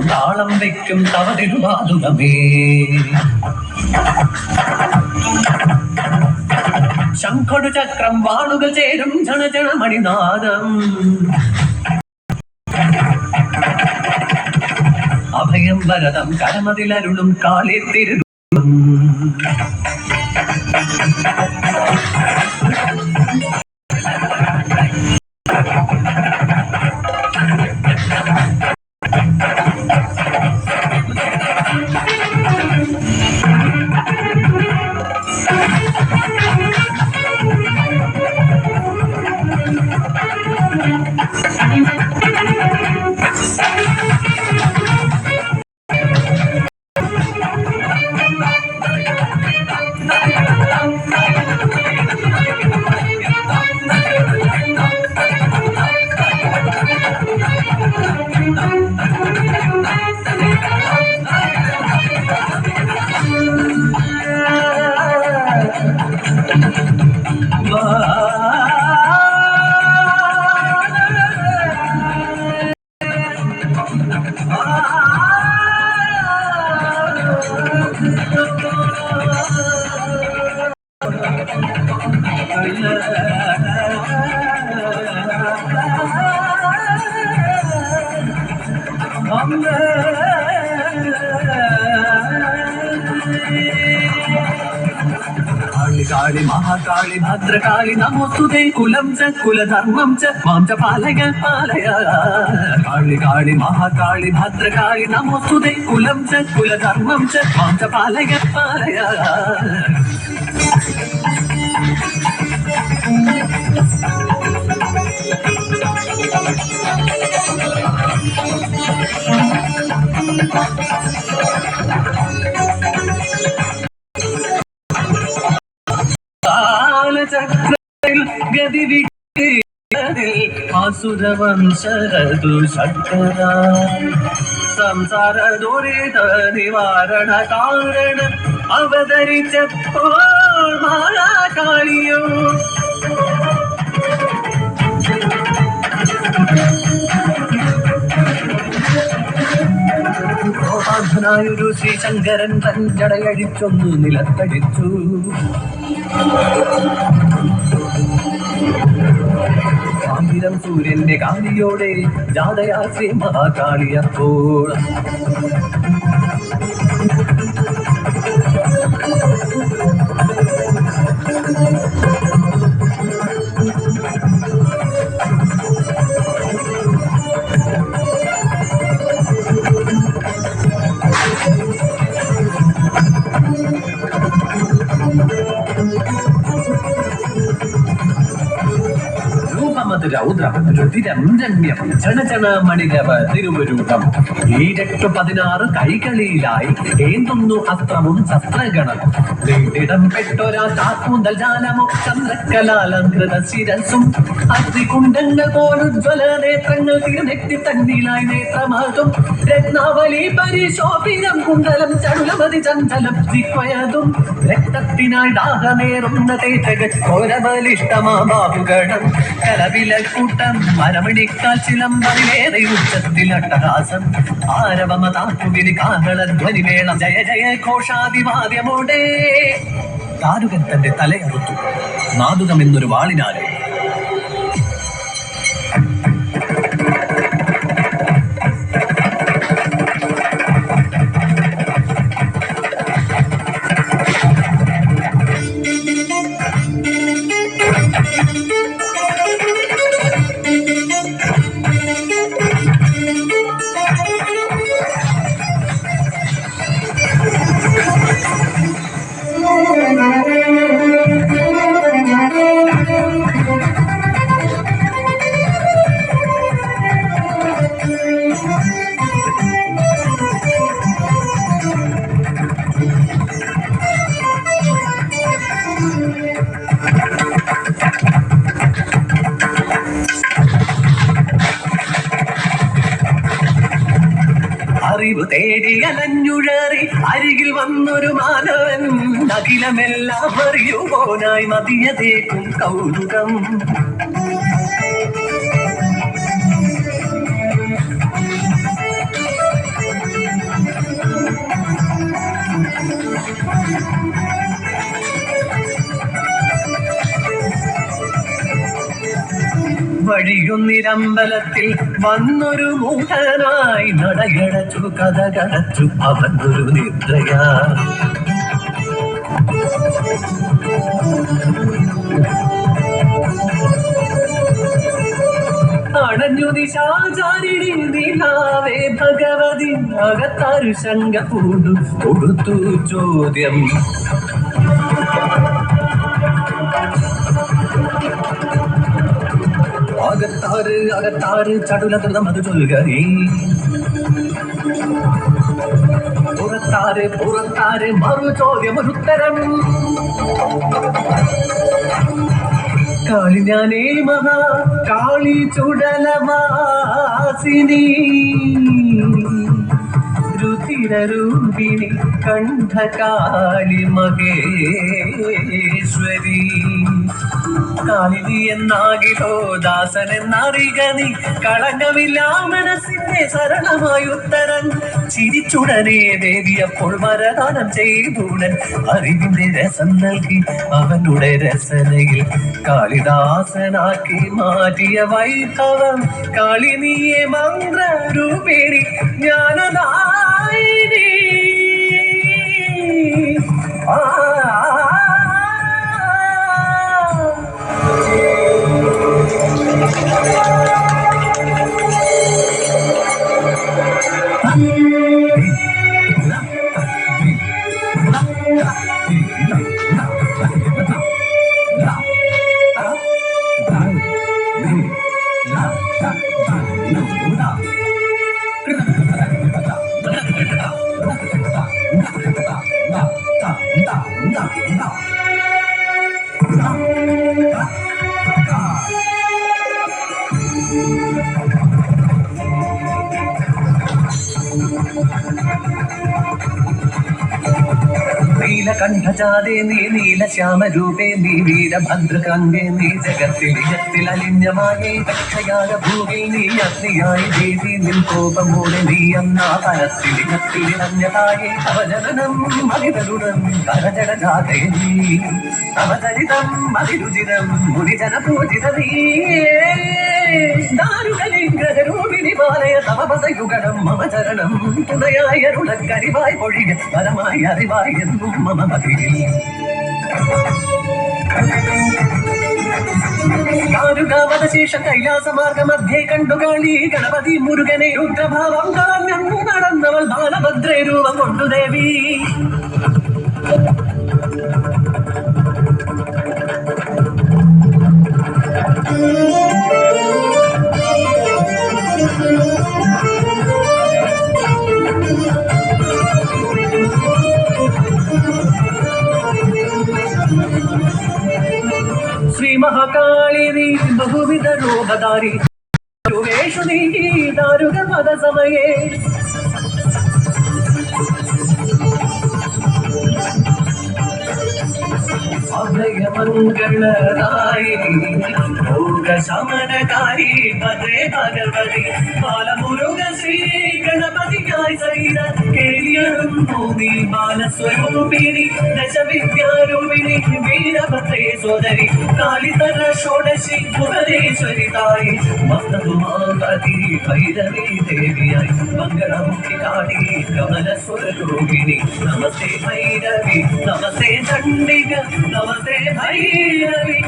താളം വയ്ക്കും തവതിരുവാതുകമേ ശംഖൊടു ചക്രം വാളുകൾ ചേരും ജണജണ മണിനാദം അഭയം വരദം കരമതിലരുളും കാളിത്തിരു काली महाकाली भद्रकाली नमोस्तुते कुलं च कुलधर्मं च मां च पालय पालय काली काली महाकाली भद्रकाली नमोस्तुते कुलं च कुलधर्मं च मां च पालय पालय ആസുരവംശരതു ശങ്കര സംസാര ദുരിത നിവാരണ കാരണ അവതരിച്ചപ്പോൾ മഹാകാളിയോ ായൊരു ശ്രീശങ്കരൻ തൻ ജടയഴിച്ചൊന്നു നിലത്തടിച്ചു ആയിരം സൂര്യന്റെ കാളിയോടെ ജാതയാ ശ്രീ മഹാകാളിയപ്പോൾ രൗദ്രം രുതിരം രമ്യം ജനജന മണിരവ തിരുവരൂപം 16 കൈകളിലായി ഏന്തുന്നു അസ്ത്രവും ശസ്ത്രഗണം വീട്ടിടം പെട്ടൊരാ താക്കൂന്തൽ ജാലമോ ചന്ദ്രക്കലാലങ്കൃത ശിരസും അഗ്നികുണ്ഡങ്ങൾ പോലുജ്വല നേത്രങ്ങൾ തിരുനെറ്റി തന്നിലായി നേത്രമാതും രത്നാവലി പരിശോഭിതം കുണ്ടലം ചടുലമതി ചഞ്ചലം ജിഹ്വയതും രക്തത്തിനായി ദാഹമേറുന്ന തേറ്റകൾ ഘോരബലിഷ്ടമാബാഹുഗണം കലവിലക്കൂട്ടം മരമണിക്കാൽ ചിലമ്പതിലേറെ ഉച്ചത്തിൽ അട്ടഹാസം ആരവമതാക്കുവിന് കാഹളധ്വനി വേളം ജയ ജയ ഘോഷാദിവാദ്യമോടെ താരുകൻ തന്റെ തലയറുത്തു നാദുകം എന്നൊരു വാളിനാലെ അറിവ് തേടി അലഞ്ഞുഴറി അരികിൽ വന്നൊരു മാനവൻ അഖിലമെല്ലാം അറിയുപോനായി മതിയതേക്കും കൗതുകം. വഴിയൊന്നിരമ്പലത്തിൽ വന്നൊരു മൂഢനായി നടയടച്ചു കഥകടച്ചു അവനൊരു നിദ്രയാ. അണഞ്ഞു നിശാചാരിണി നിലാവേ ഭഗവതി അകത്താരു ശങ്ക പൂണ്ടു കൊടുത്തു ചോദ്യം. അകത്താറ് ചടുലതൃതം അത് ചൊല്ലുകേ. പുറത്താറ് മറു ചോദ്യമൊരുത്തരം. കാളി ഞാനേ മഹാ കാളി ചുടലവാസിനി രുധിരൂപിണി കണ്ഠകാളി മഹേശ്വരി. കാളിനി എന്നാകിലോ ദാസൻ എന്നറിക നീ കളങ്കമില്ല മനസ്സിന്റെ ശരണമായുത്തരൻ. ചിരിച്ചുടനെ ദേവിയപ്പോൾ വരദാനം ചെയ്തുടൻ അറിവിന്റെ രസം നൽകി അവനുടെ രസനയിൽ കാളിദാസനാക്കി മാറ്റിയ വൈഭവം. കാളിനിയെ മന്ത്രരൂപിണി ജ്ഞാനദായിനി. നീലകണ്ഠജാതേ നീ നീലശ്യാമരൂപേ നീ വീരഭദ്രകാംഗേ നീ ജഗത്തിൽ അലിഞ്ഞമായേ ദക്ഷയായ ഭൂമിൽ നീ അഗ്നിയായി ദേവി നിൻ കോപമൂടെ നീ എന്നാ തലത്തിൽ ഇറഞ്ഞതായേ അവജനനം മതിതരുണം കരജടജാതേ നീ അവചരിതം അതിരുചിരം മുനിജന പൂജിത നീ ദാരുകലിംഗരൂപിണി പാലയ തവപദയുഗണം മമ ചരണം തുണയായി അരുളക്കരിവായി പൊഴിക പരമായി അറിവായി എന്നും മമ മതിയിൽ. ശേഷം കൈലാസമാർഗ മധ്യേ കണ്ടു കാളി ഗണപതി മുരുകനെ രുദ്രഭാവം കളഞ്ഞു നടന്നവൾ ബാലഭദ്രേ രൂപം കൊണ്ടു ദേവി. ശ്രീ മഹാകാളിനി ബഹുവിധ രൂപധാരി േഷു നീ ദാരുക പദ സമയേ. അഭയമംഗളായി രോഗശമനകാരി ഭദ്രേ ഭഗവതി ബാലമുരുക ശ്രീ ഗണപതിയായി സൈര കേളിയറും ഭൂമി ബാലസ്വരൂപിണി ദശവിദ്യാരൂപിണി വീരഭദ്രേ സോദരി കാളിതര ഷോഡശി ഭുവനേശ്വരി തായി മസ്തതുമാപതി ഭൈരവി ദേവിയായി മംഗളമുഖി കാളി കമലസ്വരൂപിണി നമസ്തേ ഭൈരവി നമസ്തേ ചണ്ഡിക നമസ്തേ ഭൈരവി.